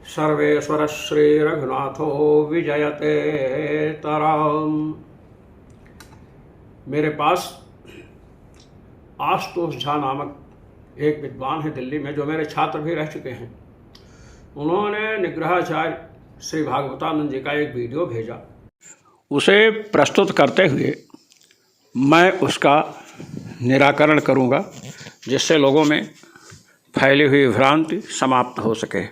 सर्वेश्वर श्री रघुनाथो विजयते तराम। मेरे पास आशुतोष झा नामक एक विद्वान है दिल्ली में, जो मेरे छात्र भी रह चुके हैं। उन्होंने निग्रहाचार्य श्री भागवतानंद जी का एक वीडियो भेजा। उसे प्रस्तुत करते हुए मैं उसका निराकरण करूंगा, जिससे लोगों में फैली हुई भ्रांति समाप्त हो सके।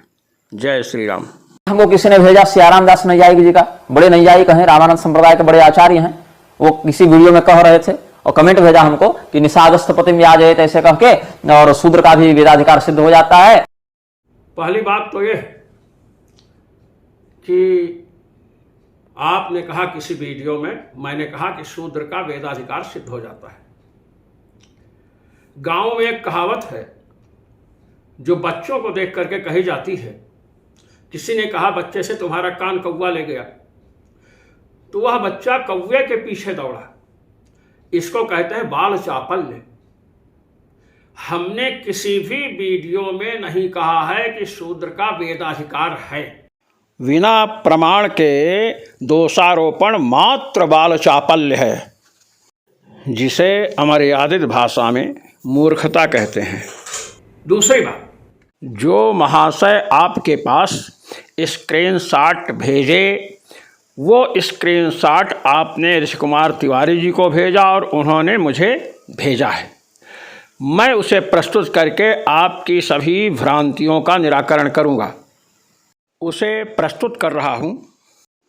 जय श्री राम। हमको किसी ने भेजा, सियाराम दास नैयायिक जी का, बड़े नैयायिक हैं, रामानंद संप्रदाय के बड़े आचार्य हैं। वो किसी वीडियो में कह रहे थे और कमेंट भेजा हमको कि निषादस्थ पतिम याजयेत ऐसे कह के, और शूद्र का भी वेदाधिकार सिद्ध हो जाता है। पहली बात तो ये कि आपने कहा किसी वीडियो में, मैंने कहा कि शूद्र का वेदाधिकार सिद्ध हो जाता है। गांव में एक कहावत है जो बच्चों को देख करके कही जाती है। किसी ने कहा बच्चे से, तुम्हारा कान कौवा ले गया, तो वह बच्चा कौवे के पीछे दौड़ा। इसको कहते हैं बाल चापल्य। हमने किसी भी वीडियो में नहीं कहा है कि शूद्र का वेदाधिकार है। बिना प्रमाण के दोषारोपण मात्र बाल चापल्य है, जिसे अमर्यादित भाषा में मूर्खता कहते हैं। दूसरी बात, जो महाशय आपके पास स्क्रीनशॉट भेजे, वो स्क्रीनशॉट आपने ऋषि कुमार तिवारी जी को भेजा और उन्होंने मुझे भेजा है। मैं उसे प्रस्तुत करके आपकी सभी भ्रांतियों का निराकरण करूंगा। उसे प्रस्तुत कर रहा हूं।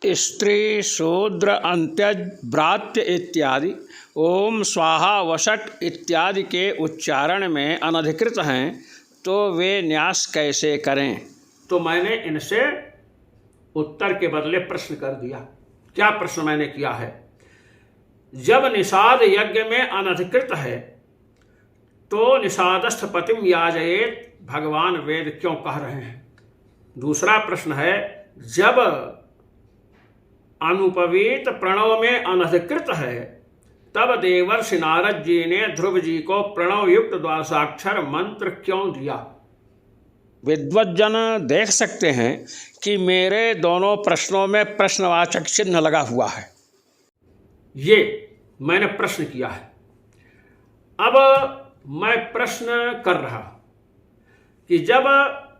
स्त्री शूद्र अंत्यज भ्रात्य इत्यादि ओम स्वाहा वषट इत्यादि के उच्चारण में अनधिकृत हैं, तो वे न्यास कैसे करें? तो मैंने इनसे उत्तर के बदले प्रश्न कर दिया। क्या प्रश्न मैंने किया है? जब निषाद यज्ञ में अनधिकृत है, तो निषादस्थ पतिम याजयेत भगवान वेद क्यों कह रहे हैं? दूसरा प्रश्न है, जब अनुपवीत प्रणव में अनधिकृत है, तब देवर्षि नारद जी ने ध्रुव जी को प्रणव युक्त द्वादशाक्षर मंत्र क्यों दिया? विद्वज्जन देख सकते हैं कि मेरे दोनों प्रश्नों में प्रश्नवाचक चिन्ह लगा हुआ है। ये मैंने प्रश्न किया है। अब मैं प्रश्न कर रहा कि जब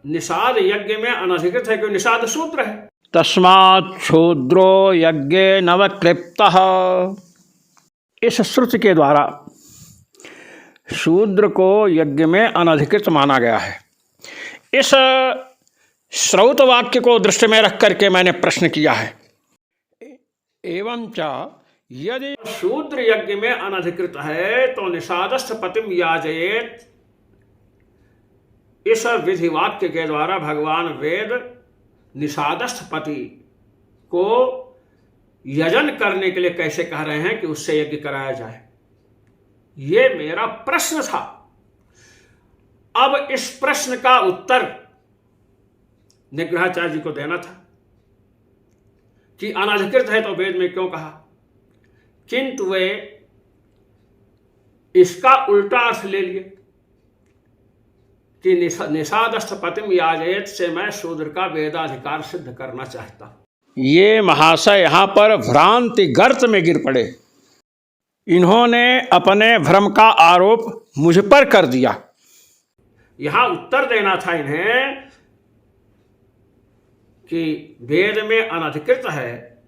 निषाद यज्ञ में अनधिकृत है, क्यों? निषाद सूत्र है। तस्मात् शूद्रो यज्ञे नवक्लिप्तः। इस श्रुति के द्वारा शूद्र को यज्ञ में अनधिकृत माना गया है। इस श्रौत वाक्य को दृष्टि में रख करके मैंने प्रश्न किया है। एवं च यदि शूद्र यज्ञ में अनधिकृत है, तो निषादस्थ पतिम याजयेत, इस विधि वाक्य के द्वारा भगवान वेद निषादस्थ पति को यजन करने के लिए कैसे कह रहे हैं कि उससे यज्ञ कराया जाए? ये मेरा प्रश्न था। अब इस प्रश्न का उत्तर निग्रहाचार्य जी को देना था कि अनधिकृत है तो वेद में क्यों कहा, किंतु वे इसका उल्टा अर्थ ले लिए कि निषादस्थ पतिम याजयेत से मैं शूद्र का वेदाधिकार सिद्ध करना चाहता। ये महाशय यहाँ पर भ्रांति गर्त में गिर पड़े। इन्होंने अपने भ्रम का आरोप मुझ पर कर दिया। यहाँ उत्तर देना था इन्हें कि वेद में अनधिकृत है,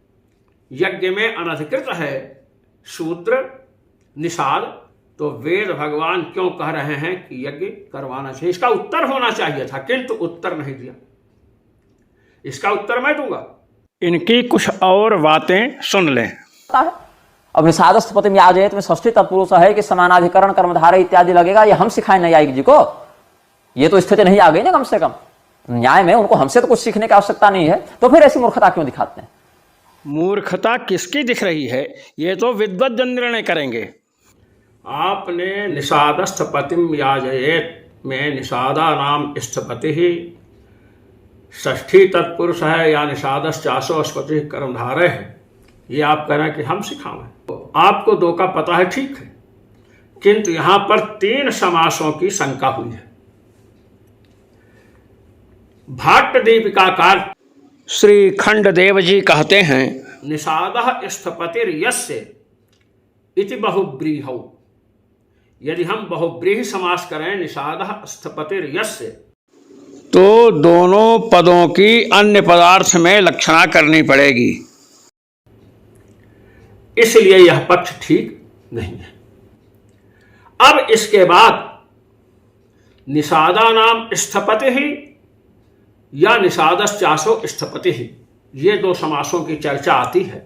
यज्ञ में अनधिकृत है शूद्र निषाद, तो वेद भगवान क्यों कह रहे हैं कि यज्ञ करवाना चाहिए? इसका उत्तर होना चाहिए था, किंतु उत्तर नहीं दिया। इसका उत्तर मैं दूंगा। इनकी कुछ और बातें सुन लें। अब निषादस्थ पतिम याजयेत में षष्ठी तत्पुरुष है कि समानाधिकरण कर्मधारय इत्यादि लगेगा, ये हम सिखाएं न्यायिक जी को? ये तो स्थिति नहीं आ गई ना। कम से कम न्याय में उनको हमसे तो कुछ सीखने की आवश्यकता नहीं है, तो फिर ऐसी मूर्खता क्यों दिखाते हैं? मूर्खता किसकी दिख रही है, ये तो विद्वज्जन निर्णय करेंगे। आपने निषादस्थ पतिम याजयेत में निषादा नाम स्थपति ही षष्ठी तत्पुरुष है या निषादश्च आसो अस्पति कर्मधारय है, ये आप कह रहे हैं कि हम सिखाएं? तो आपको दो का पता है, ठीक है, किंतु यहां पर 3 समासों की शंका हुई है। भाट्ट दीपिकाकार श्री खंडदेव जी कहते हैं, निषादः स्थपतिर्यस्य इति बहुब्रीहौ। यदि हम बहुब्रीहि समास करें निषादः स्थपतिर्यस्य, तो दोनों पदों की अन्य पदार्थ में लक्षणा करनी पड़ेगी, इसलिए यह पक्ष ठीक नहीं है। अब इसके बाद निषादा नाम स्थपति ही या निषादश्चासो स्थपति ही, ये दो समासों की चर्चा आती है।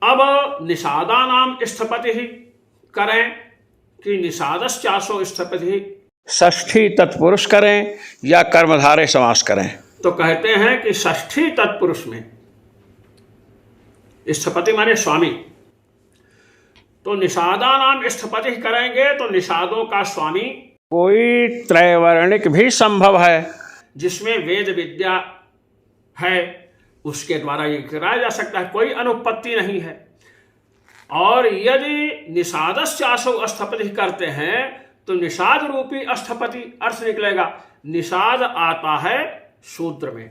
अब निषादा नाम स्थपति ही करें कि निषादश्चासो स्थपति ही, षष्ठी तत्पुरुष करें या कर्मधारय समास करें, तो कहते हैं कि षष्ठी तत्पुरुष में स्थपति माने स्वामी, तो निषादा नाम स्थपति करेंगे तो निषादों का स्वामी कोई त्रैवर्णिक भी संभव है, जिसमें वेद विद्या है, उसके द्वारा ये कराया जा सकता है, कोई अनुपत्ति नहीं है। और यदि निषादश्चासो स्थपति करते हैं तो निषाद रूपी स्थपति अर्थ निकलेगा। निषाद आता है शूद्र में,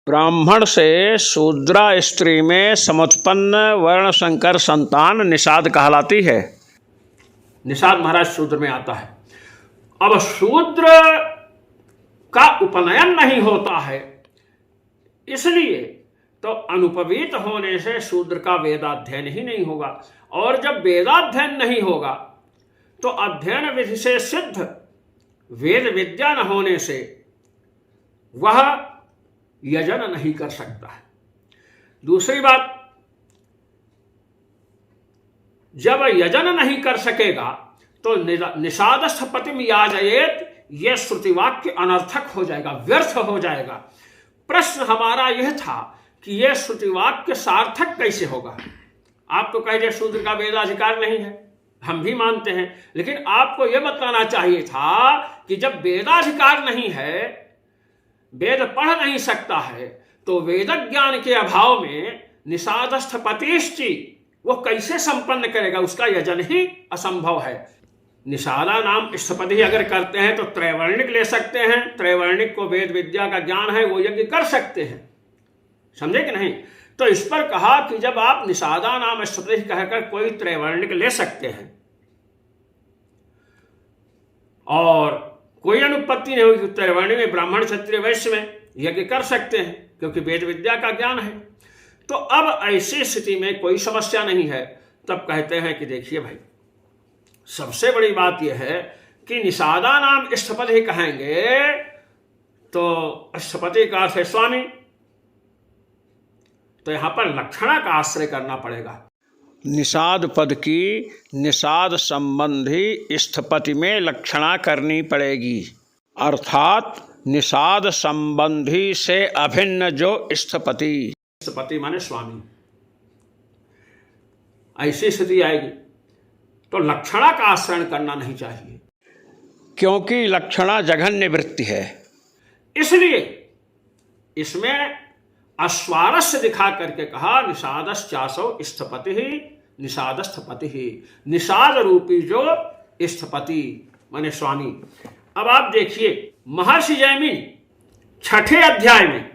ब्राह्मण से शूद्रा स्त्री में समुत्पन्न वर्ण संकर संतान निषाद कहलाती है। निषाद महाराज शूद्र में आता है। अब शूद्र का उपनयन नहीं होता है, इसलिए तो अनुपवीत होने से शूद्र का वेदाध्ययन ही नहीं होगा, और जब वेदाध्ययन नहीं होगा तो अध्ययन विधि से सिद्ध वेद विद्या न होने से वह यजन नहीं कर सकता है। दूसरी बात, जब यजन नहीं कर सकेगा तो निषादस्थपतिम याजयेत, यह श्रुतिवाक्य अनर्थक हो जाएगा, व्यर्थ हो जाएगा। प्रश्न हमारा यह था कि यह श्रुतिवाक्य सार्थक कैसे होगा। आप तो कहे शूद्र का वेदाधिकार नहीं है, हम भी मानते हैं, लेकिन आपको यह बताना चाहिए था कि जब वेदाधिकार नहीं है, वेद पढ़ नहीं सकता है, तो वेद ज्ञान के अभाव में निषादस्थपतिश्चि वो कैसे संपन्न करेगा, उसका यजन ही असंभव है। निषादा नाम स्थपति अगर करते हैं तो त्रैवर्णिक ले सकते हैं, त्रैवर्णिक को वेद विद्या का ज्ञान है, वो यज्ञ कर सकते हैं, समझे कि नहीं। तो इस पर कहा कि जब आप निषादा नाम स्थपति कहकर कोई त्रैवर्णिक ले सकते हैं और कोई अनुपत्ति नहीं होगी, त्रैवर्णिक में ब्राह्मण क्षत्रिय वैश्य में यज्ञ कर सकते हैं क्योंकि वेद विद्या का ज्ञान है। तो अब ऐसी स्थिति में कोई समस्या नहीं है। तब कहते हैं कि देखिए भाई, सबसे बड़ी बात यह है कि निषादा नाम स्थपति कहेंगे तो स्थपति का अर्थ है स्वामी, तो यहां पर लक्षणा का आश्रय करना पड़ेगा। निषाद पद की निषाद संबंधी स्थपति में लक्षणा करनी पड़ेगी, अर्थात निषाद संबंधी से अभिन्न जो स्थपति, स्थपति माने स्वामी, ऐसी स्थिति आएगी तो लक्षणा का आश्रय करना नहीं चाहिए, क्योंकि लक्षणा जघन्य वृत्ति है। इसलिए इसमें अस्वारस्य दिखा करके कहा निषादश्चासो स्थपति ही, निषादस्थपति ही, निषाद रूपी जो स्थपति माने स्वामी। अब आप देखिए महर्षि जैमिनी छठे अध्याय में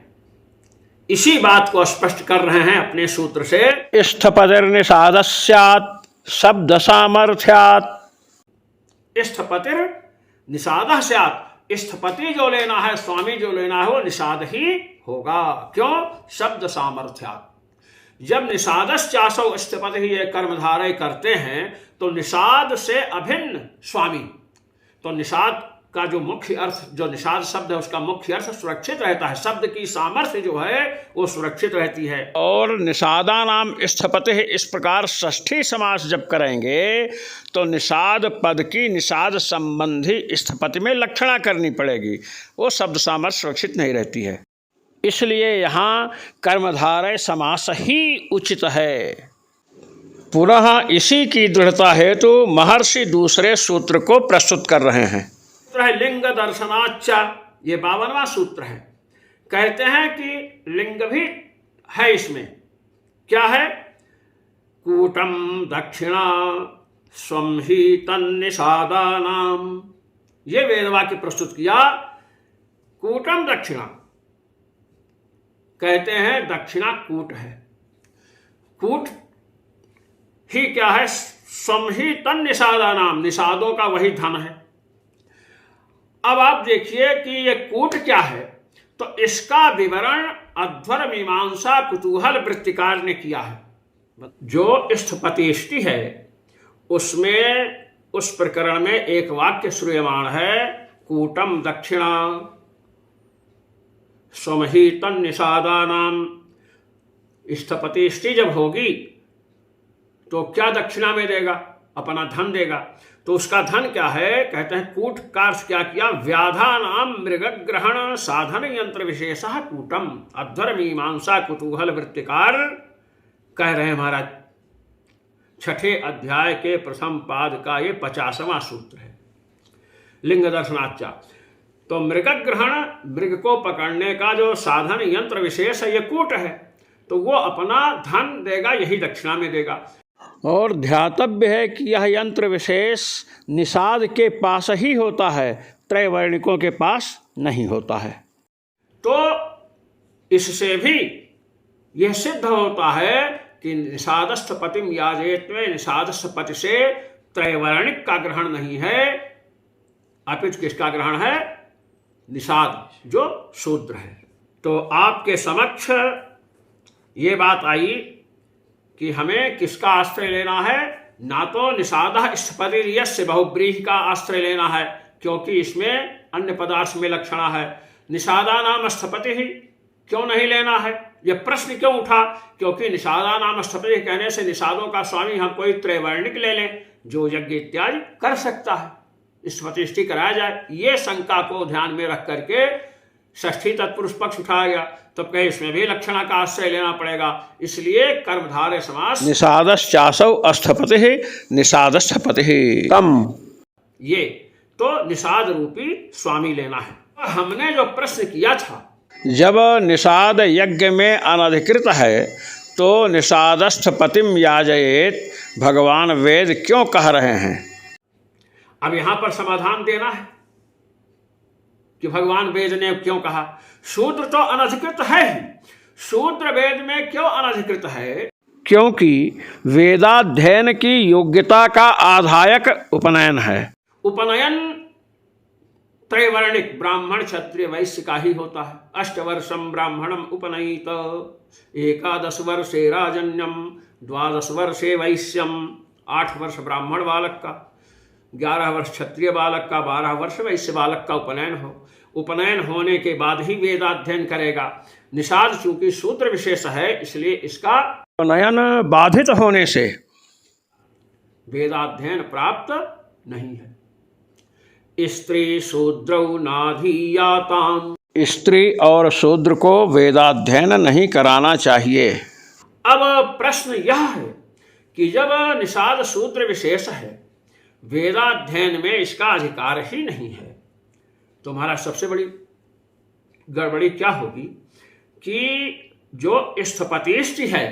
इसी बात को स्पष्ट कर रहे हैं अपने सूत्र से। स्थपतिर्निषादस्यात् शब्द सामर्थ्यात्, स्थपतिर निषादः स्यात्, स्थपति जो लेना है, स्वामी जो लेना है, वो निषाद ही होगा। क्यों? शब्द सामर्थ्यात्। जब निषादश्चासो स्थपति ही ये कर्मधारय करते हैं तो निषाद से अभिन्न स्वामी, तो निषाद का जो मुख्य अर्थ, जो निषाद शब्द है उसका मुख्य अर्थ सुरक्षित रहता है, शब्द की सामर्थ्य जो है वो सुरक्षित रहती है। और निषादा नाम स्थपति इस प्रकार षष्ठी समास जब करेंगे तो निषाद पद की निषाद संबंधी स्थपति में लक्षणा करनी पड़ेगी, वो शब्द सामर्थ्य सुरक्षित नहीं रहती है। इसलिए यहाँ कर्मधारय समास ही उचित है। पुनः इसी की दृढ़ता हेतु महर्षि दूसरे सूत्र को प्रस्तुत कर रहे हैं। लिंग दर्शनाच्चा, ये 52वां सूत्र है। कहते हैं कि लिंग भी है इसमें। क्या है? कूटम दक्षिणा स्वम ही तन्निषादानाम, ये वेदवाक्य प्रस्तुत किया। कूटम दक्षिणा कहते हैं, दक्षिणा कूट है। कूट ही क्या है? स्वम ही तन निषादा नाम, निषादों का वही धन है। अब आप देखिए कि ये कूट क्या है, तो इसका विवरण अध्वर मीमांसा कुतूहल वृत्तिकार ने किया है। जो स्थपतिष्टि है उसमें, उस प्रकरण में एक वाक्य श्रूयमाण है, कूटम दक्षिणा स्वमही तन निषादा नाम। स्थपतिष्टि जब होगी तो क्या दक्षिणा में देगा? अपना धन देगा। तो उसका धन क्या है? कहते हैं कूट का अर्थ क्या किया? व्याधा नाम मृग ग्रहण साधन यंत्र विशेष कूटम। अध्वर मीमांसा कुतूहल वृत्तिकार कह रहे हैं महाराज, छठे अध्याय के प्रथम पाद का ये 50वां सूत्र है, लिंग दर्शनाचा। तो मृग ग्रहण, मृग को पकड़ने का जो साधन यंत्र विशेष है, ये कूट है, तो वो अपना धन देगा, यही दक्षिणा में देगा। और ध्यातव्य है कि यह यंत्र विशेष निषाद के पास ही होता है, त्रैवर्णिकों के पास नहीं होता है। तो इससे भी यह सिद्ध होता है कि निषादस्थ पतिम याजेत में निषादस्थ पति से त्रैवर्णिक का ग्रहण नहीं है, अपितु किसका ग्रहण है? निषाद, जो शूद्र है। तो आपके समक्ष ये बात आई कि हमें किसका आश्रय लेना है? ना तो निषादः स्थपतिर्यस्य बहुब्रीहि का आश्रय लेना है, क्योंकि इसमें अन्य पदार्थ में लक्षणा है। निषादा नाम स्थपति ही क्यों नहीं लेना है? यह प्रश्न क्यों उठा? क्योंकि निषादा नाम स्थपति कहने से निषादों का स्वामी हम कोई त्रैवर्णिक ले लें जो यज्ञ इत्यादि कर सकता है, स्थपतिष्टि कराया जाए। ये शंका को ध्यान में रख करके षष्ठी तत्पुरुष पक्ष उठाया गया। तब कहे इसमें भी लक्षणा का आश्रय लेना पड़ेगा, इसलिए कर्मधारय समास निषादश्चासौ अस्थपतिः निषादस्थपतिः तम। ये तो निषाद रूपी स्वामी लेना है। हमने जो प्रश्न किया था, जब निषाद यज्ञ में अनधिकृत है तो निषादस्थपतिम याजयेत, भगवान वेद क्यों कह रहे हैं? अब यहां पर समाधान देना है कि भगवान वेद ने क्यों कहा। शूद्र तो अनधिकृत है ही, शूद्र वेद में क्यों अनधिकृत है? क्योंकि वेदाध्ययन की योग्यता का आधायक उपनयन है। उपनयन त्रैवर्णिक ब्राह्मण क्षत्रिय वैश्य का ही होता है। 8 वर्षम ब्राह्मणम उपनयित, 11 वर्षे राजन्यम, 12 वर्षे वैश्यम। 8 वर्ष ब्राह्मण बालक का, 11 वर्ष क्षत्रिय बालक का, 12 वर्ष वैश्य बालक का उपनयन हो। उपनयन होने के बाद ही वेदाध्ययन करेगा। निषाद चूंकि शूद्र विशेष है, इसलिए इसका उपनयन बाधित होने से वेदाध्ययन प्राप्त नहीं है। स्त्री शूद्रौ नाधीयाताम, स्त्री और शूद्र को वेदाध्ययन नहीं कराना चाहिए। अब प्रश्न यह है कि जब निषाद शूद्र विशेष है, वेदाध्ययन में इसका अधिकार ही नहीं है, तो हमारा सबसे बड़ी गड़बड़ी क्या होगी कि जो स्थपतिष्टि है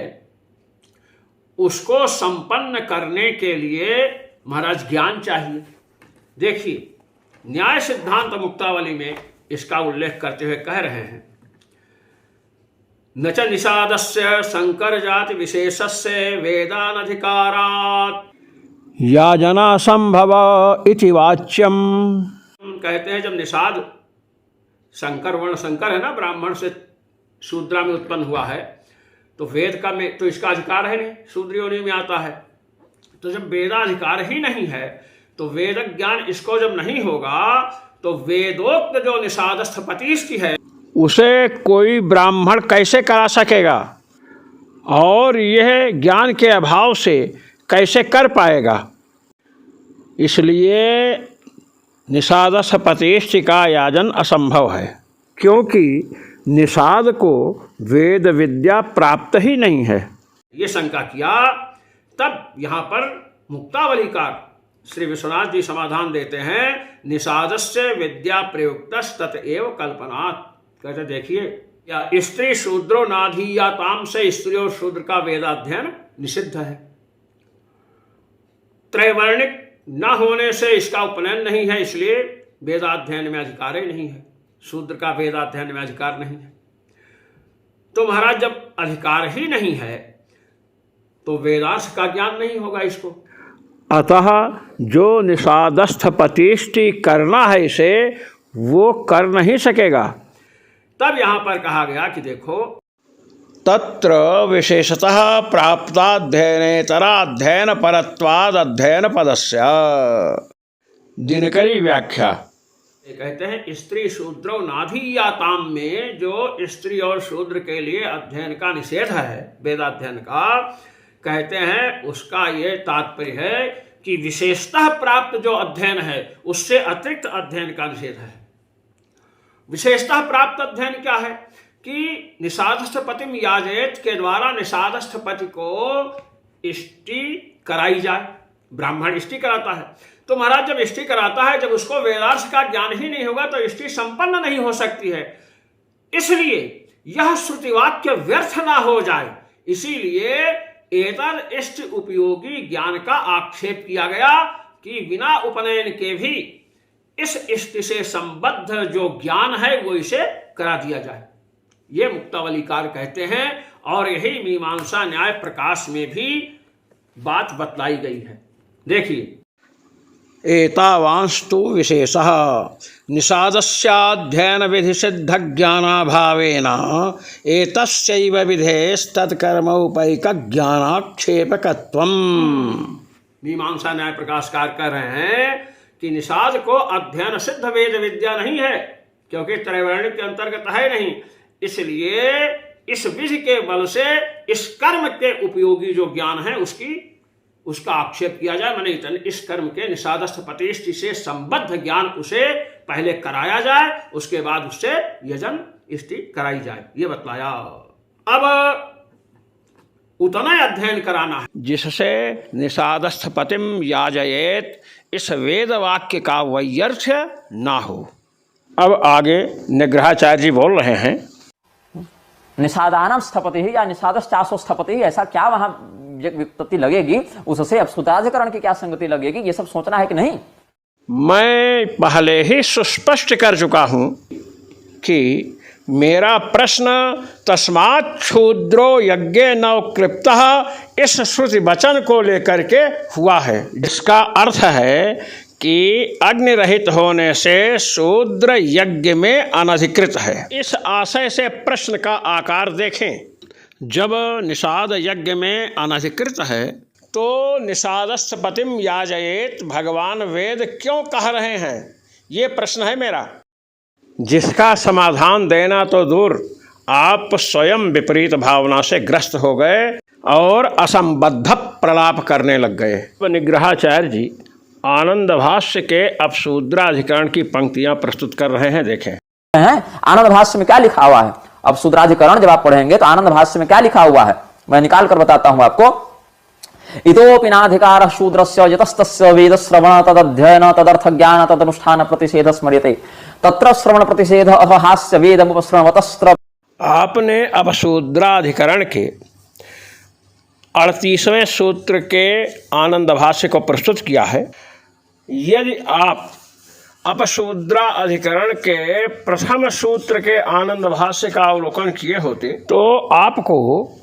उसको संपन्न करने के लिए महाराज ज्ञान चाहिए। देखिए, न्याय सिद्धांत मुक्तावली में इसका उल्लेख करते हुए कह रहे हैं, न च निषादस्य संकर जाति विशेषस्य वेदानधिकारात् याजना संभव इति वाच्यम। कहते हैं जब निषाद संकर, वर्ण संकर है ना, ब्राह्मण से शूद्रा में उत्पन्न हुआ है, तो वेद का में तो इसका अधिकार है नहीं, शूद्र योनि में आता है। तो जब वेदाधिकार ही नहीं है, तो वेद ज्ञान इसको जब नहीं होगा, तो वेदोक्त जो निषादस्थपतिष्टि है उसे कोई ब्राह्मण कैसे करा सकेगा, और यह ज्ञान के अभाव से कैसे कर पाएगा? इसलिए निषादस्थपतिष्टि का याजन असंभव है, क्योंकि निषाद को वेद विद्या प्राप्त ही नहीं है। ये शंका किया, तब यहाँ पर मुक्तावलीकार श्री विश्वनाथ जी समाधान देते हैं, निषादस्य विद्या प्रयुक्त ततएव कल्पनात्। कहते देखिए, या स्त्री शूद्रो नाधीयाताम से स्त्री और शूद्र का वेदाध्ययन निषिद्ध है। त्रैवर्णिक न होने से इसका उपनयन नहीं है, इसलिए वेदाध्ययन में अधिकार ही नहीं है। शूद्र का वेदाध्ययन में अधिकार नहीं है। तो महाराज जब अधिकार ही नहीं है तो वेदार्थ का ज्ञान नहीं होगा इसको। अतः जो निषादस्थ पतिष्ठि करना है इसे वो कर नहीं सकेगा। तब यहां पर कहा गया कि देखो तत्र विशेषतः प्राप्ताध्ययनेतराध्ययन परत्वाद अध्ययन पदस्य। दिनकरी व्याख्या। ये कहते हैं स्त्री शूद्रो नाधीयाताम में जो स्त्री और शूद्र के लिए अध्ययन का निषेध है वेदाध्ययन का, कहते हैं उसका ये तात्पर्य है कि विशेषतः प्राप्त जो अध्ययन है उससे अतिरिक्त अध्ययन का निषेध है। विशेषतः प्राप्त अध्ययन क्या है कि निषादस्थ पतिम याजेत के द्वारा निषादस्थ पति को इष्टि कराई जाए। ब्राह्मण इष्टि कराता है, तो महाराज जब इष्टि कराता है, जब उसको वेदार्थ का ज्ञान ही नहीं होगा तो इष्टि संपन्न नहीं हो सकती है। इसलिए यह श्रुतिवाक्य व्यर्थ ना हो जाए, इसीलिए एतद इष्ट उपयोगी ज्ञान का आक्षेप किया गया कि बिना उपनयन के भी इस इष्ट से संबद्ध जो ज्ञान है वो इसे करा दिया जाए। ये मुक्तावलीकार कहते हैं और यही मीमांसा न्याय प्रकाश में भी बात बतलाई गई है। देखिए एतावांस्तु विशेषः निषादस्याध्ययन विधि सिद्ध ज्ञानाभावेन एतस्यैव विधेस्तत्कर्म उपैक ज्ञानाक्षेपकत्वम्। मीमांसा न्याय प्रकाशकार कह रहे हैं कि निषाद को अध्ययन सिद्ध वेद विद्या नहीं है, क्योंकि त्रैवर्णिक के अंतर्गत है नहीं, इसलिए इस विधि के बल से इस कर्म के उपयोगी जो ज्ञान है उसका आक्षेप किया जाए। माने इस कर्म के निषादस्थ पतिष्ठि से संबद्ध ज्ञान उसे पहले कराया जाए, उसके बाद उससे यजन इष्टि कराई जाए, ये बतलाया। अब उतना अध्ययन कराना है जिससे निषादस्थ पतिम याजयेत इस वेद वाक्य का वैयर्थ्य ना हो। अब आगे निग्रहाचार्य जी बोल रहे हैं, निषादानम स्थपति ही या निषादश्चासो स्थपति ही, ऐसा क्या वहां व्युत्पत्ति लगेगी, उससे अब सूत्राधिकरण की क्या संगति लगेगी, ये सब सोचना है कि नहीं। मैं पहले ही सुस्पष्ट कर चुका हूं कि मेरा प्रश्न तस्मात् क्षूद्रो यज्ञ न क्लिप्तः इस श्रुति वचन को लेकर के हुआ है, जिसका अर्थ है कि अग्नि रहित होने से शूद्र यज्ञ में अनधिकृत है। इस आशय से प्रश्न का आकार देखें। जब निषाद यज्ञ में अनधिकृत है तो निषादस्थ पतिम याजयेत भगवान वेद क्यों कह रहे हैं, ये प्रश्न है मेरा, जिसका समाधान देना तो दूर, आप स्वयं विपरीत भावना से ग्रस्त हो गए और असंबद्ध प्रलाप करने लग गए। निग्रहाचार्य जी आनंद भाष्य के अपशूद्राधिकरण की पंक्तियां प्रस्तुत कर रहे हैं, देखें। आनंद भाष्य में क्या लिखा हुआ है, अब शूद्राधिकरण जब आप पढ़ेंगे तो आनंद भाष्य में क्या लिखा हुआ है मैं निकाल कर बताता हूं आपको। इतोपि नाधिकार शूद्रस्य यतस्तस्य वेद श्रवण तदध्ययन तदर्थ ज्ञान तदनुष्ठान प्रतिषेध स्मर्यते तत्र श्रवण प्रतिषेध अहास्य वेदमुपश्रवतस्त्र। आपने अब शूद्राधिकरण के 38वें सूत्र के आनंद भाष्य को प्रस्तुत किया है। यदि आप अपशूद्रा अधिकरण के प्रथम सूत्र के आनंद भाष्य का अवलोकन किए होते तो आपको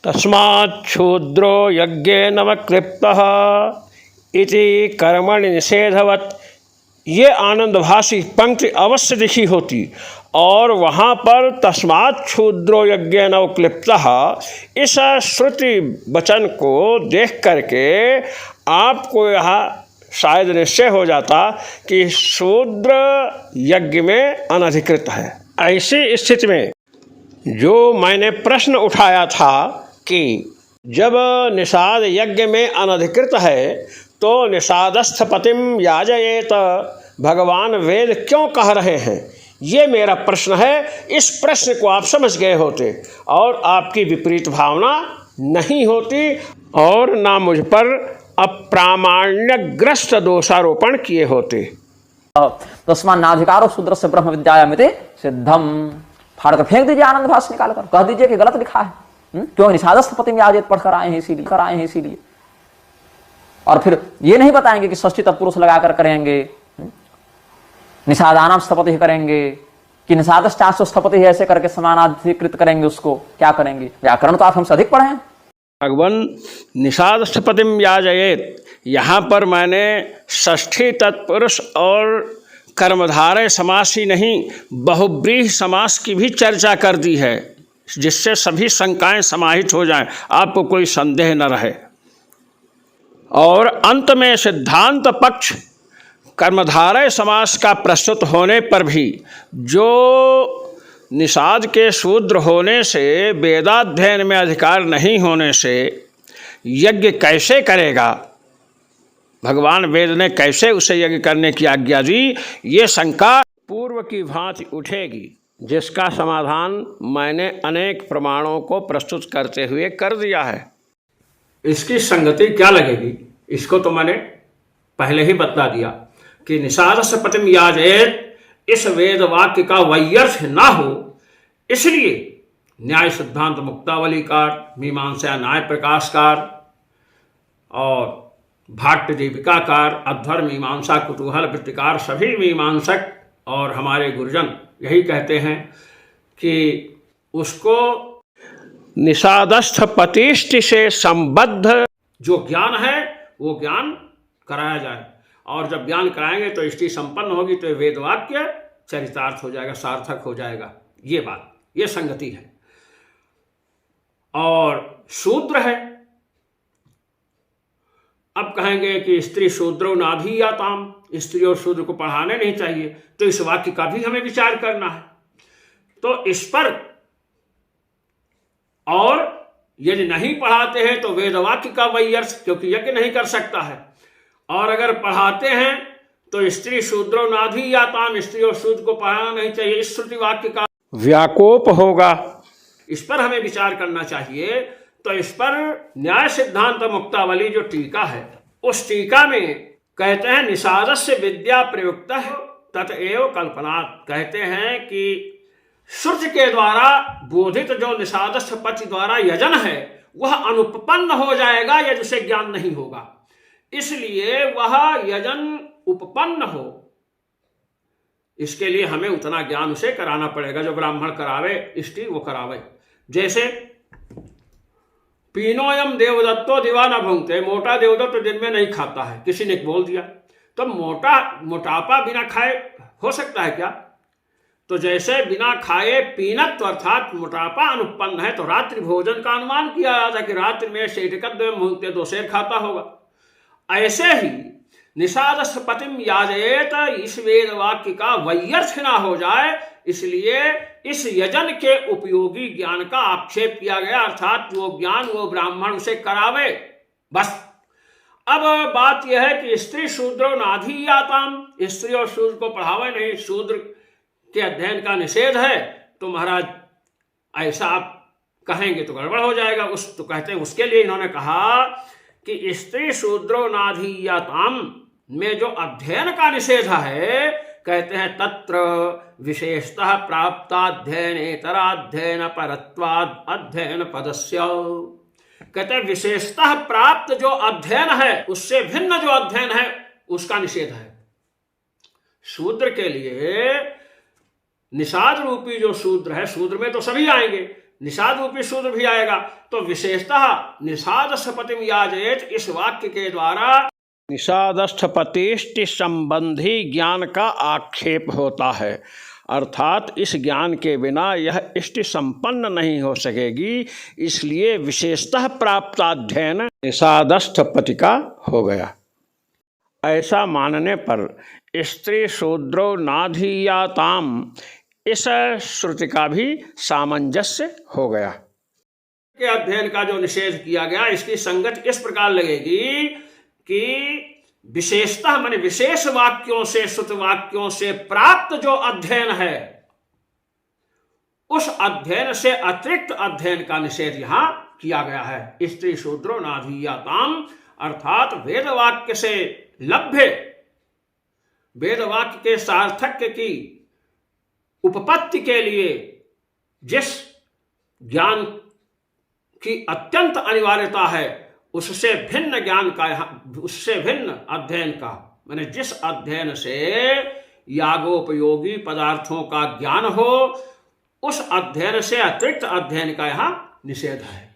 तस्मात् क्षूद्रो यज्ञे नव क्लिप्तः इति कर्मणि निषेधवत् ये आनंद भाष्य पंक्ति अवश्य दिखी होती और वहाँ पर तस्मात् क्षूद्रो यज्ञ नव क्लिप्तः इस श्रुति वचन को देख करके आपको यहाँ शायद निश्चय हो जाता कि शूद्र यज्ञ में अनधिकृत है। ऐसी स्थिति में जो मैंने प्रश्न उठाया था कि जब निषाद यज्ञ में अनधिकृत है तो निषादस्थ पतिम याजयेत भगवान वेद क्यों कह रहे हैं, ये मेरा प्रश्न है। इस प्रश्न को आप समझ गए होते और आपकी विपरीत भावना नहीं होती और ना मुझ पर अप्रामाण्यग्रस्त दोषारोपण किए होते। तस्मात् नाधिकारो शूद्र से ब्रह्म विद्यायामिति सिद्धम। फाड़ कर फेंक दीजिए आनंद भाष्य निकाल कर, कह दीजिए कि गलत लिखा है, क्यों निषादस्थ पतिम याजेत पढ़कर आए हैं इसीलिए। और फिर ये नहीं बताएंगे कि षष्ठी तत्पुरुष लगाकर करेंगे, निषादानाम स्थपति करेंगे कि निषादश्चास्तु स्थपति ऐसे करके समानाधिकृत करेंगे, उसको क्या करेंगे? व्याकरण तो आप हमसे अधिक पढ़े हैं। भगवन निषादस्थपतिम याजयेत, यहाँ पर मैंने षष्ठी तत्पुरुष और कर्मधारय समास ही नहीं बहुब्रीहि समास की भी चर्चा कर दी है, जिससे सभी शंकाएं समाहित हो जाएं, आपको कोई संदेह न रहे। और अंत में सिद्धांत पक्ष कर्मधारय समास का प्रस्तुत होने पर भी जो निषाद के शूद्र होने से, वेदाध्ययन में अधिकार नहीं होने से यज्ञ कैसे करेगा, भगवान वेद ने कैसे उसे यज्ञ करने की आज्ञा दी, ये शंका पूर्व की भांति उठेगी, जिसका समाधान मैंने अनेक प्रमाणों को प्रस्तुत करते हुए कर दिया है। इसकी संगति क्या लगेगी, इसको तो मैंने पहले ही बता दिया कि निषादस्य पतिम याजयेत, इस वेद वाक्य का वैयर्थ ना हो, इसलिए न्याय सिद्धांत मुक्तावलीकार, मीमांसा न्याय प्रकाशकार और भाट्ट दीपिकाकार, अध्वर मीमांसा कुतूहल वृत्तिकार, सभी मीमांसक और हमारे गुरुजन यही कहते हैं कि उसको निषादस्थ पतिष्ठि से संबद्ध जो ज्ञान है वो ज्ञान कराया जाए, और जब ज्ञान कराएंगे तो इष्टि संपन्न होगी, तो वेद वाक्य चरितार्थ हो जाएगा, सार्थक हो जाएगा। ये बात, ये संगति है। और शूद्र है, अब कहेंगे कि स्त्री शूद्रो नाधीयाताम, स्त्री और शूद्र को पढ़ाने नहीं चाहिए, तो इस वाक्य का भी हमें विचार करना है। तो इस पर, और यदि नहीं पढ़ाते हैं तो वेद वाक्य का वैयर्थ, क्योंकि यज्ञ नहीं कर सकता है, और अगर पढ़ाते हैं तो स्त्री शूद्रो नाधीयाताम, स्त्री और शूद्र को पढ़ाना नहीं चाहिए, इस श्रुति वाक्य का व्याकोप होगा। इस पर हमें विचार करना चाहिए। तो इस पर न्याय सिद्धांत मुक्तावली जो टीका है, उस टीका में कहते हैं निषादस्य विद्या प्रयुक्त है ततएव कल्पनात्, कहते हैं कि सूर्य के द्वारा बोधित जो निषादस्थ पति द्वारा यजन है वह अनुपपन्न हो जाएगा यदि उसे ज्ञान नहीं होगा, इसलिए वह यजन उपपन्न हो, इसके लिए हमें उतना ज्ञान उसे कराना पड़ेगा जो ब्राह्मण करावे, इष्टि वो करावे। जैसे पीनोयम देवदत्तो दिवा न भुंगते, मोटा देवदत्त दिन में नहीं खाता है, किसी ने बोल दिया, तो मोटापा बिना खाए हो सकता है क्या? तो जैसे बिना खाए पीनत्व अर्थात मोटापा अनुपन्न है, तो रात्रि भोजन का अनुमान किया जाता है कि रात्रि में शेटकद्वयम भुंगते, 2 सेर खाता होगा। ऐसे ही निषादस्थ पतिम याजयेत, इस वेद वाक्य का वैयर्थ ना हो जाए, इसलिए इस यजन के उपयोगी ज्ञान का आक्षेप किया गया, अर्थात वो ज्ञान वो ब्राह्मण उसे करावे, बस। अब बात यह है कि स्त्री शूद्रो नाधीयाताम, स्त्री और शूद्र को पढ़ावे नहीं, शूद्र के अध्ययन का निषेध है, तो महाराज ऐसा आप कहेंगे तो गड़बड़ हो जाएगा। तो कहते हैं उसके लिए इन्होंने कहा कि स्त्री शूद्रो नाधीयाताम में जो अध्ययन का निषेध है, कहते हैं तत्र विशेषतः प्राप्ताध्ययनेतराध्ययन परत्वाद अध्ययन पदस्य, कहते हैं विशेषतः प्राप्त जो अध्ययन है उससे भिन्न जो अध्ययन है उसका निषेध है। शूद्र के लिए निषाद रूपी जो शूद्र है, शूद्र में तो सभी आएंगे, निषाद रूपी शूद्र भी आएगा, तो विशेषतः निषादस्थ पतिम याजयेत इस वाक्य के द्वारा निषादस्थ पतिष्ठि संबंधी ज्ञान का आक्षेप होता है, अर्थात इस ज्ञान के बिना यह इष्टि संपन्न नहीं हो सकेगी, इसलिए विशेषतः प्राप्त अध्ययन निषादस्थ पति का हो गया। ऐसा मानने पर स्त्री शूद्रो नाधीयाताम इस श्रुति का भी सामंजस्य हो गया। के अध्ययन का जो निषेध किया गया, इसकी संगत इस प्रकार लगेगी कि विशेषतः माने विशेष वाक्यों से, श्रुत वाक्यों से प्राप्त जो अध्ययन है, उस अध्ययन से अतिरिक्त अध्ययन का निषेध यहां किया गया है। स्त्री शूद्रो नाधीयाताम अर्थात वेद वाक्य से लभ्य, वेद वाक्य के सार्थक्य की उपपत्ति के लिए जिस ज्ञान की अत्यंत अनिवार्यता है, उससे भिन्न ज्ञान का, उससे भिन्न अध्ययन का, माने जिस अध्ययन से यागोपयोगी पदार्थों का ज्ञान हो, उस अध्ययन से अतिरिक्त अध्ययन का यहाँ निषेध है।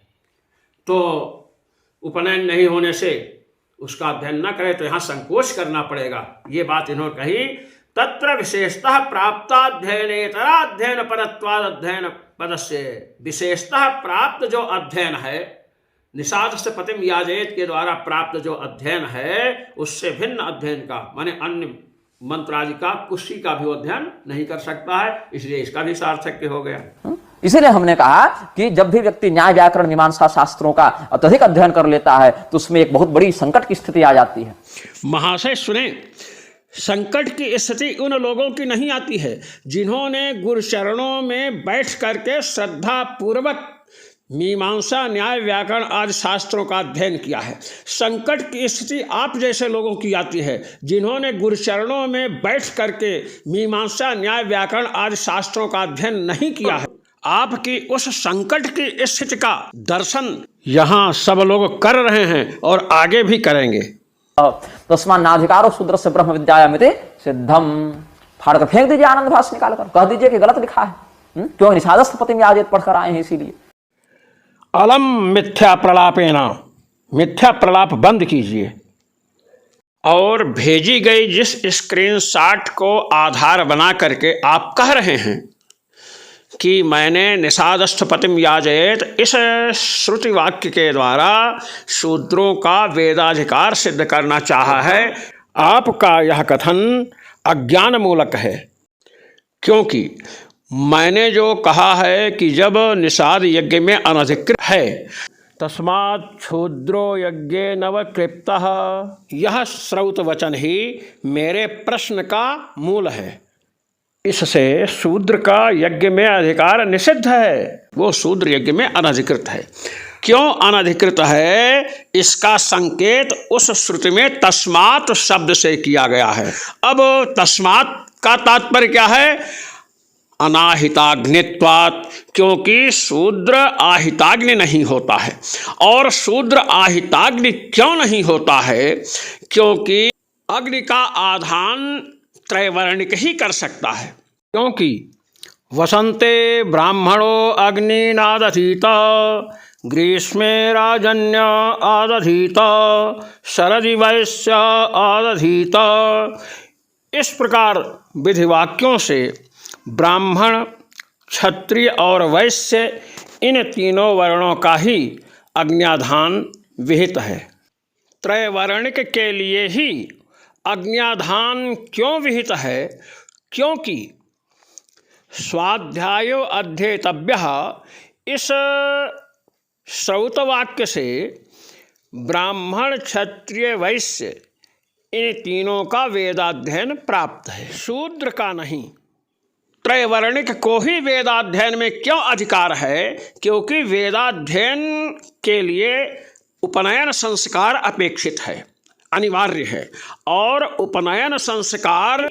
तो उपनयन नहीं होने से उसका अध्ययन न करे तो यहाँ संकोच करना पड़ेगा। ये बात इन्होंने कही। तत्र विशेषतः प्राप्ताध्ययनेतरा अध्ययन परत्वाद अध्ययन पदस्य, विशेषतः प्राप्त जो अध्ययन है, निषादस्य पतिम याजयेत के द्वारा प्राप्त जो अध्ययन है, उससे भिन्न अध्ययन का, माने अन्य मंत्रादि का, कुशी का भी अध्ययन नहीं कर सकता है, इसलिए इसका भी सार्थक्य हो गया। इसीलिए हमने कहा कि जब भी व्यक्ति न्याय व्याकरण मीमांसा शास्त्रों का अत्यधिक अध्ययन कर लेता है तो उसमें एक बहुत बड़ी संकट की स्थिति आ जाती है। महाशय सुने, संकट की स्थिति उन लोगों की नहीं आती है जिन्होंने गुरु चरणों में बैठ करके श्रद्धा पूर्वक मीमांसा न्याय व्याकरण आदि शास्त्रों का अध्ययन किया है। संकट की स्थिति आप जैसे लोगों की आती है जिन्होंने गुरु चरणों में बैठ करके मीमांसा न्याय व्याकरण आदि शास्त्रों का अध्ययन नहीं किया है। आपकी उस संकट की स्थिति का दर्शन यहाँ सब लोग कर रहे हैं और आगे भी करेंगे। तस्मात् नाधिकारो शूद्र से ब्रह्म विद्यायामिति सिद्धम। फाड़ कर फेंक दीजिए आनंद भाष्य निकाल कर, कह दीजिए कि गलत लिखा है। क्यों? निषादस्थ पतिम याजेत पढ़कर आए हैं इसीलिए। अलम मिथ्या प्रलापेना, मिथ्या प्रलाप बंद कीजिए। और भेजी गई जिस स्क्रीनशॉट को आधार बना करके आप कह रहे हैं कि मैंने निषादस्थ पतिम याजयेत इस श्रुति वाक्य के द्वारा शूद्रों का वेदाधिकार सिद्ध करना चाहा है, आपका यह कथन अज्ञान मूलक है। क्योंकि मैंने जो कहा है कि जब निषाद यज्ञ में अनधिकृत है, तस्मात् क्षुद्रो यज्ञे नव कृप्तः, यह श्रौत वचन ही मेरे प्रश्न का मूल है। इससे शूद्र का यज्ञ में अधिकार निषिद्ध है, वो शूद्र यज्ञ में अनधिकृत है। क्यों अनधिकृत है? इसका संकेत उस श्रुति में तस्मात् शब्द से किया गया है। अब तस्मात् का तात्पर्य क्या है? अनाहिताग्नित्वात्, क्योंकि शूद्र आहिताग्नि नहीं होता है। और शूद्र आहिताग्नि क्यों नहीं होता है? क्योंकि अग्नि का आधान त्रैवर्णिक ही कर सकता है। क्योंकि वसंते ब्राह्मणो अग्निनादधीत, ग्रीष्मे राजन्य आदधीत, शरदि वैश्य आदधीत। इस प्रकार विधिवाक्यों से ब्राह्मण, क्षत्रिय और वैश्य, इन तीनों वर्णों का ही अग्न्याधान विहित है। त्रैवर्णिक के लिए ही अग्न्याधान क्यों विहित है? क्योंकि स्वाध्यायो अध्येतव्यः, इस श्रौतवाक्य से ब्राह्मण, क्षत्रिय, वैश्य इन तीनों का वेदाध्ययन प्राप्त है, शूद्र का नहीं। त्रैवर्णिक को ही वेदाध्ययन में क्यों अधिकार है? क्योंकि वेदाध्ययन के लिए उपनयन संस्कार अपेक्षित है, अनिवार्य है। और उपनयन संस्कार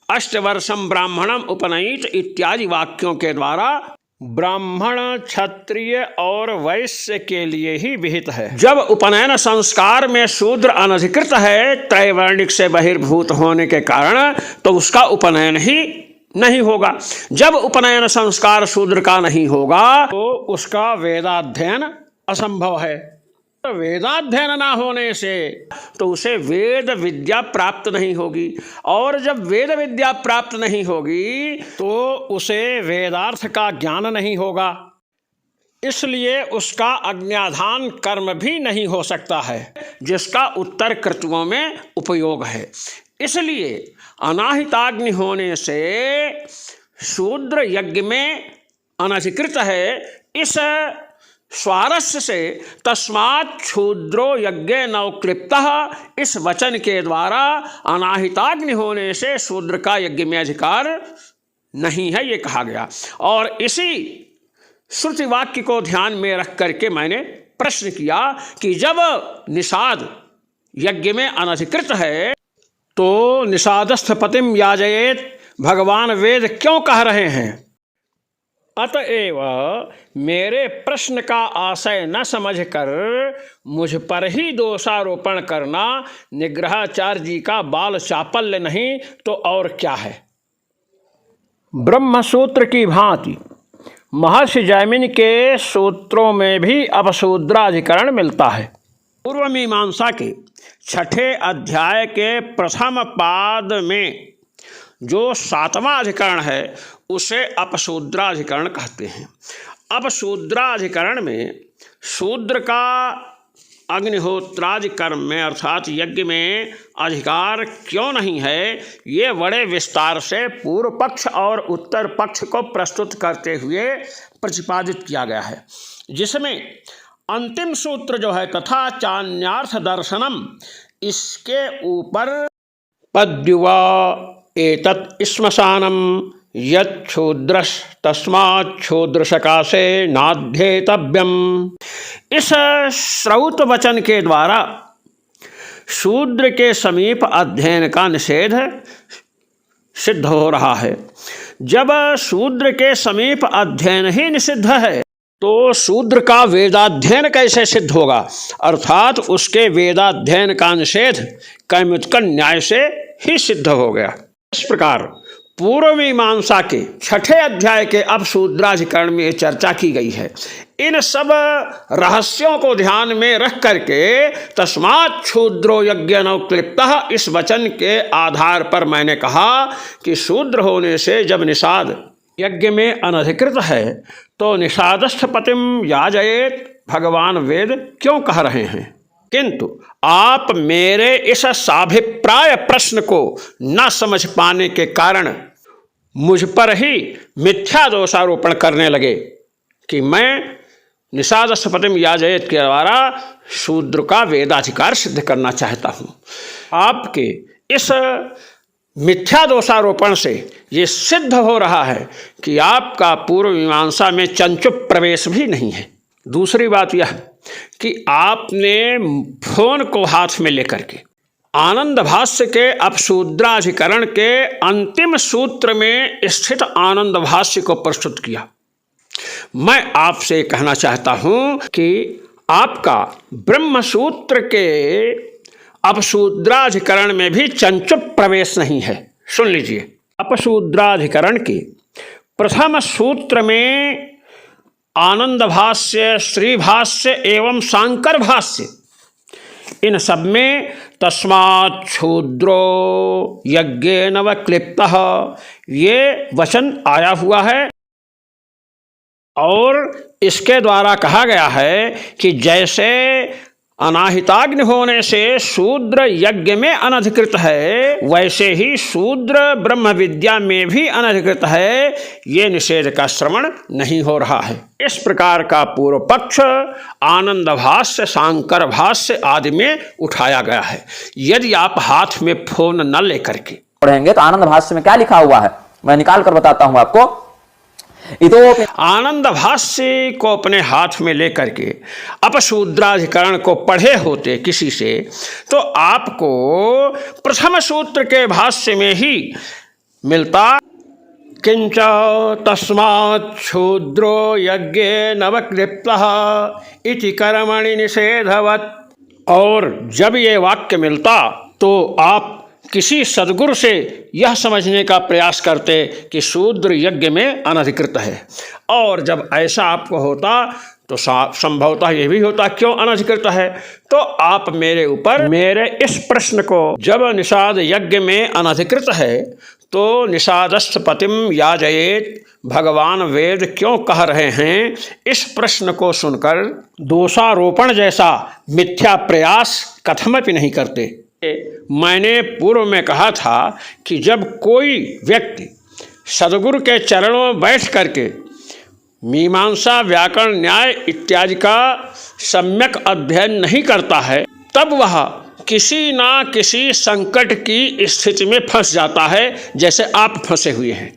अष्टवर्षम ब्राह्मणम उपनयित इत्यादि वाक्यों के द्वारा ब्राह्मण, क्षत्रिय और वैश्य के लिए ही विहित है। जब उपनयन संस्कार में शूद्र अनधिकृत है, त्रैवर्णिक से बहिर्भूत होने के कारण, तो उसका उपनयन ही नहीं होगा। जब उपनयन संस्कार शूद्र का नहीं होगा तो उसका वेदाध्ययन असंभव है। वेदाध्ययन ना होने से तो उसे वेद विद्या प्राप्त नहीं होगी, और जब वेद विद्या प्राप्त नहीं होगी तो उसे वेदार्थ का ज्ञान नहीं होगा। इसलिए उसका अज्ञाधान कर्म भी नहीं हो सकता है, जिसका उत्तर कर्तुओं में उपयोग है। इसलिए अनाहिताग्नि होने से शूद्र यज्ञ में अनधिकृत है। इस स्वारस्य से तस्मात् क्षुद्रो यज्ञे नवक्लिप्तः, इस वचन के द्वारा अनाहिताग्नि होने से शूद्र का यज्ञ में अधिकार नहीं है, ये कहा गया। और इसी श्रुति वाक्य को ध्यान में रख करके मैंने प्रश्न किया कि जब निषाद यज्ञ में अनधिकृत है तो निषादस्थ पतिम याजयेत भगवान वेद क्यों कह रहे हैं? अतएव मेरे प्रश्न का आशय न समझकर मुझ पर ही दोषारोपण करना निग्रहाचार्य जी का बाल चापल्य नहीं तो और क्या है। ब्रह्मसूत्र की भांति महर्षि जैमिनि के सूत्रों में भी अपशूद्राधिकरण मिलता है। पूर्व मीमांसा के 6ठे अध्याय के प्रथम पाद में जो 7वां अधिकरण है उसे अपशूद्राधिकरण कहते हैं। अपशूद्राधिकरण में शूद्र का अग्निहोत्रादि कर्म में अर्थात यज्ञ में अधिकार क्यों नहीं है, ये बड़े विस्तार से पूर्व पक्ष और उत्तर पक्ष को प्रस्तुत करते हुए प्रतिपादित किया गया है, जिसमें अंतिम सूत्र जो है तथा चान्यार्थ दर्शनम, इसके ऊपर पद्युवा एतत् श्मशानम यच्छूद्रस् तस्माच्छूद्र सकाशे नाध्येतव्यम, इस श्रौत वचन के द्वारा शूद्र के समीप अध्ययन का निषेध सिद्ध हो रहा है। जब शूद्र के समीप अध्ययन ही निषिद्ध है तो शूद्र का वेदाध्ययन कैसे सिद्ध होगा, अर्थात उसके वेदाध्ययन का निषेध कैमुत्कन न्याय से ही सिद्ध हो गया। इस प्रकार पूर्व मीमांसा के 6ठे अध्याय के अपशूद्राधिकरण में चर्चा की गई है। इन सब रहस्यों को ध्यान में रख करके तस्मात् शूद्रो यज्ञ नौक्लिप्तः, इस वचन के आधार पर मैंने कहा कि शूद्र होने से जब निषाद यज्ञ में अनधिकृत है तो निषादस्थ पतिम याजयेत, भगवान वेद क्यों कह रहे हैं। किंतु आप मेरे इस साभिप्राय प्रश्न को न समझ पाने के कारण मुझ पर ही मिथ्या दोषारोपण करने लगे कि मैं निषादस्थ पतिम याजयेत के द्वारा शूद्र का वेदाधिकार सिद्ध करना चाहता हूँ। आपके इस मिथ्या दोषारोपण से ये सिद्ध हो रहा है कि आपका पूर्व मीमांसा में चंचुप प्रवेश भी नहीं है। दूसरी बात यह कि आपने फोन को हाथ में लेकर के आनंद भाष्य के अपशूद्राधिकरण के अंतिम सूत्र में स्थित आनंद भाष्य को प्रस्तुत किया। मैं आपसे कहना चाहता हूं कि आपका ब्रह्मसूत्र के अपशूद्राधिकरण में भी चंचुप प्रवेश नहीं है। सुन लीजिए, अपशूद्राधिकरण के प्रथम सूत्र में आनंद भाष्य, श्री भाष्य एवं शांकर भाष्य, इन सब में तस्मात् शूद्रो यज्ञेन व क्लिप्तः ये वचन आया हुआ है और इसके द्वारा कहा गया है कि जैसे अनाहिताग्नि होने से शूद्र यज्ञ में अनधिकृत है, वैसे ही शूद्र ब्रह्म विद्या में भी अनधिकृत है। ये निषेध का श्रवण नहीं हो रहा है। इस प्रकार का पूर्व पक्ष आनंद भाष्य, शांकर भाष्य आदि में उठाया गया है। यदि आप हाथ में फोन न लेकर के पढ़ेंगे तो आनंद भाष्य में क्या लिखा हुआ है मैं निकाल कर बताता हूं आपको। आनंद भाष्य को अपने हाथ में लेकर के अपशूद्राधिकरण को पढ़े होते किसी से, तो आपको प्रथम सूत्र के भाष्य में ही मिलता किंच तस्मात् शूद्रो यज्ञेन व क्लिप्तः इति कर्मणि निषेधवत्। और जब ये वाक्य मिलता तो आप किसी सद्गुरु से यह समझने का प्रयास करते कि शूद्र यज्ञ में अनधिकृत है, और जब ऐसा आपको होता तो संभवतः यह भी होता क्यों अनधिकृत है। तो आप मेरे ऊपर मेरे इस प्रश्न को, जब निषाद यज्ञ में अनधिकृत है तो निषादस्थ पतिम याजयेत, भगवान वेद क्यों कह रहे हैं, इस प्रश्न को सुनकर दोषारोपण जैसा मिथ्या प्रयास कथमपि नहीं करते। मैंने पूर्व में कहा था कि जब कोई व्यक्ति सद्गुरु के चरणों में बैठ करके मीमांसा, व्याकरण, न्याय इत्यादि का सम्यक अध्ययन नहीं करता है, तब वह किसी ना किसी संकट की स्थिति में फंस जाता है, जैसे आप फंसे हुए हैं।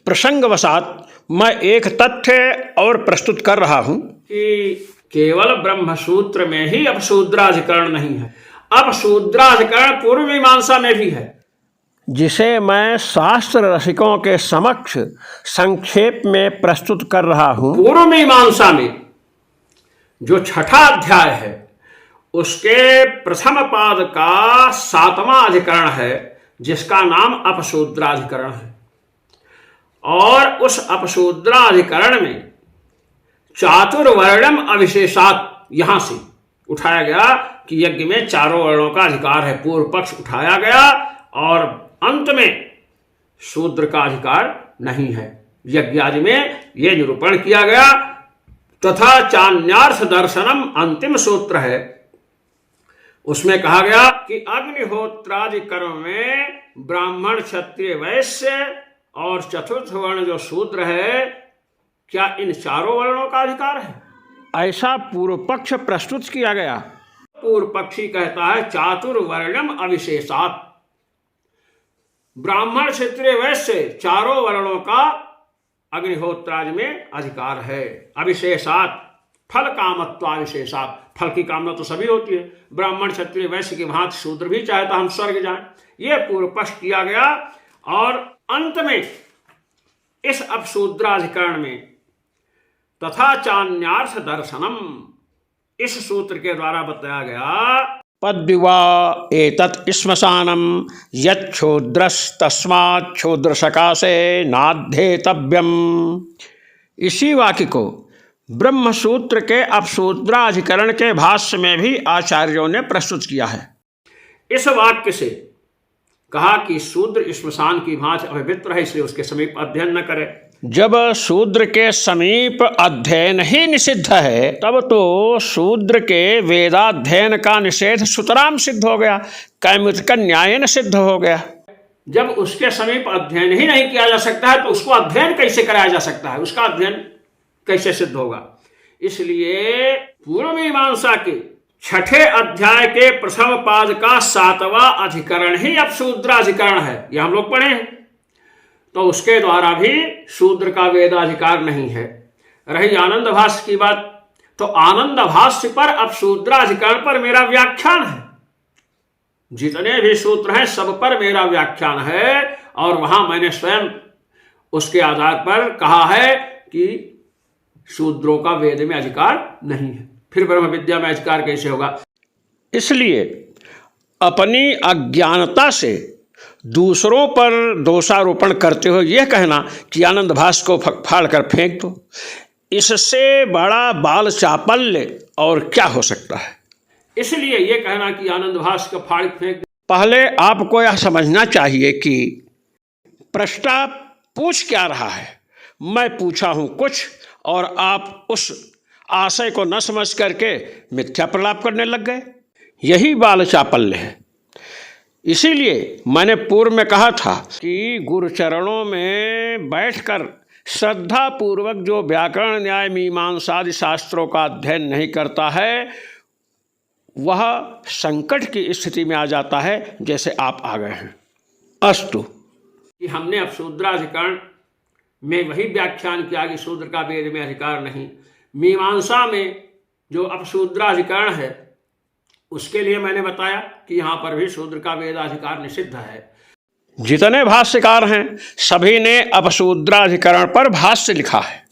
प्रसंगवशात मैं एक तथ्य और प्रस्तुत कर रहा हूं कि केवल ब्रह्मसूत्र में ही अपशूद्राधिकरण नहीं है, अपशूद्राधिकरण पूर्व मीमांसा में भी है, जिसे मैं शास्त्र रसिकों के समक्ष संक्षेप में प्रस्तुत कर रहा हूं। पूर्व मीमांसा में जो 6ठा अध्याय है उसके प्रथम पाद का 7वां अधिकरण है, जिसका नाम अपशूद्राधिकरण है। और उस अपशूद्राधिकरण में चातुर्वर्णम अविशेषात यहां से उठाया गया कि यज्ञ में चारों वर्णों का अधिकार है, पूर्व पक्ष उठाया गया और अंत में शूद्र का अधिकार नहीं है। यज्ञ आदि में यह निरूपण किया गया। तथा चान्यार्थ दर्शनम अंतिम सूत्र है, उसमें कहा गया कि अग्निहोत्रादि कर्म में ब्राह्मण क्षत्रिय वैश्य और चतुर्थ वर्ण जो शूद्र है, क्या इन चारों वर्णों का अधिकार है? ऐसा पूर्व पक्ष प्रस्तुत किया गया। पूर्व पक्षी कहता है चातुर्वर्णम अविशेषात, ब्राह्मण क्षत्रिय वैश्य चारों वर्णों का अग्निहोत्रादि में अधिकार है। अविशेषात फल कामत्वाविशेषात, फल की कामना तो सभी होती है, ब्राह्मण क्षत्रिय वैश्य की भांति शूद्र भी चाहता हम स्वर्ग जाएं, यह पूर्व पक्ष किया गया। और अंत में इस अपशूद्राधिकरण में तथा चान्यार्थ दर्शनम, इस सूत्र के द्वारा बताया गया पद्विवा एतत् श्मशानम यच्छूद्रस्तस्मात् शूद्र सकाशे नाध्येतव्यम। इसी वाक्य को ब्रह्मसूत्र के अपशूद्राधिकरण के भाष्य में भी आचार्यों ने प्रस्तुत किया है। इस वाक्य से कहा कि शूद्र श्मशान की भांति अपवित्र है, इसलिए उसके समीप अध्ययन न करे। जब शूद्र के समीप अध्ययन ही निषिद्ध है, तब तो शूद्र के वेदाध्ययन का निषेध सुतराम सिद्ध हो गया, कैमुतिक न्यायन सिद्ध हो गया। जब उसके समीप अध्ययन ही नहीं किया जा सकता है तो उसको अध्ययन कैसे कराया जा सकता है, उसका अध्ययन कैसे सिद्ध होगा? इसलिए पूर्व मीमांसा के 6ठे अध्याय के प्रथम पाद का 7वां अधिकरण ही अपशूद्राधिकरण है, यह हम लोग पढ़े हैं। तो उसके द्वारा भी शूद्र का वेदाधिकार नहीं है। रही आनंद भाष्य की बात, तो आनंद भाष्य पर अपशूद्राधिकरण पर मेरा व्याख्यान है, जितने भी सूत्र हैं सब पर मेरा व्याख्यान है, और वहां मैंने स्वयं उसके आधार पर कहा है कि शूद्रों का वेद में अधिकार नहीं है, फिर ब्रह्म विद्या में अधिकार कैसे होगा? इसलिए अपनी अज्ञानता से दूसरों पर दोषारोपण करते हो यह कहना कि आनंद भाष्य को फाड़ कर फेंक दो, इससे बड़ा बाल चापल्य और क्या हो सकता है? इसलिए यह कहना कि आनंद भाष्य को फाड़ फेंक दो। पहले आपको यह समझना चाहिए कि प्रश्ता पूछ क्या रहा है। मैं पूछा हूं कुछ और आप उस आशय को न समझ करके मिथ्या प्रलाप करने लग गए, यही बाल चापल्य है। इसीलिए मैंने पूर्व में कहा था कि गुरुचरणों में बैठकर श्रद्धा पूर्वक जो व्याकरण न्याय मीमांसादि शास्त्रों का अध्ययन नहीं करता है, वह संकट की स्थिति में आ जाता है, जैसे आप आ गए हैं। अस्तु, कि हमने अपशूद्राधिकरण में वही व्याख्यान किया कि शूद्र का वेद में अधिकार नहीं। मीमांसा में जो अपशूद्राधिकरण है उसके लिए मैंने बताया कि यहाँ पर भी शूद्र का वेदाधिकार निषिद्ध है। जितने भाष्यकार हैं सभी ने अपशूद्राधिकरण पर भाष्य लिखा है।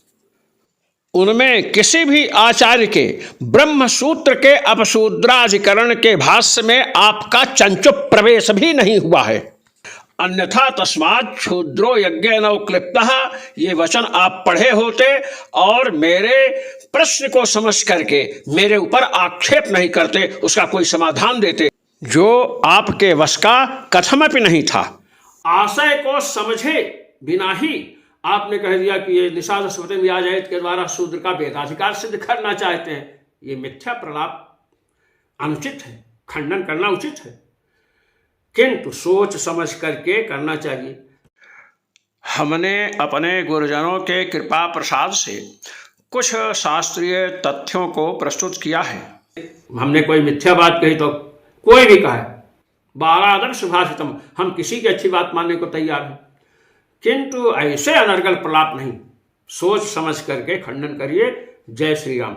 उनमें किसी भी आचार्य के ब्रह्मसूत्र के अपशूद्राधिकरण के भाष्य में आपका चंचुप प्रवेश भी नहीं हुआ है। अन्यथा तस्मात् क्षुद्रो यज्ञेन क्लिप्तः, ये वचन आप पढ़े होते और मेरे प्रश्न को समझ करके मेरे ऊपर आक्षेप नहीं करते, उसका कोई समाधान देते, जो आपके वश का कथमपि नहीं था। आशय को समझे बिना ही आपने कह दिया कि ये निषाद स्मृति व्याजहित के द्वारा शूद्र का वेदाधिकार सिद्ध करना चाहते हैं। ये मिथ्या प्रलाप अनुचित है, खंडन करना उचित है, किंतु सोच समझ करके करना चाहिए। हमने अपने गुरुजनों के कृपा प्रसाद से कुछ शास्त्रीय तथ्यों को प्रस्तुत किया है। हमने कोई मिथ्या बात कही तो कोई भी कहे, बालादर्श भाषितम, हम किसी की अच्छी बात मानने को तैयार हैं, किंतु ऐसे अनर्गल प्रलाप नहीं, सोच समझ करके खंडन करिए। जय श्री राम।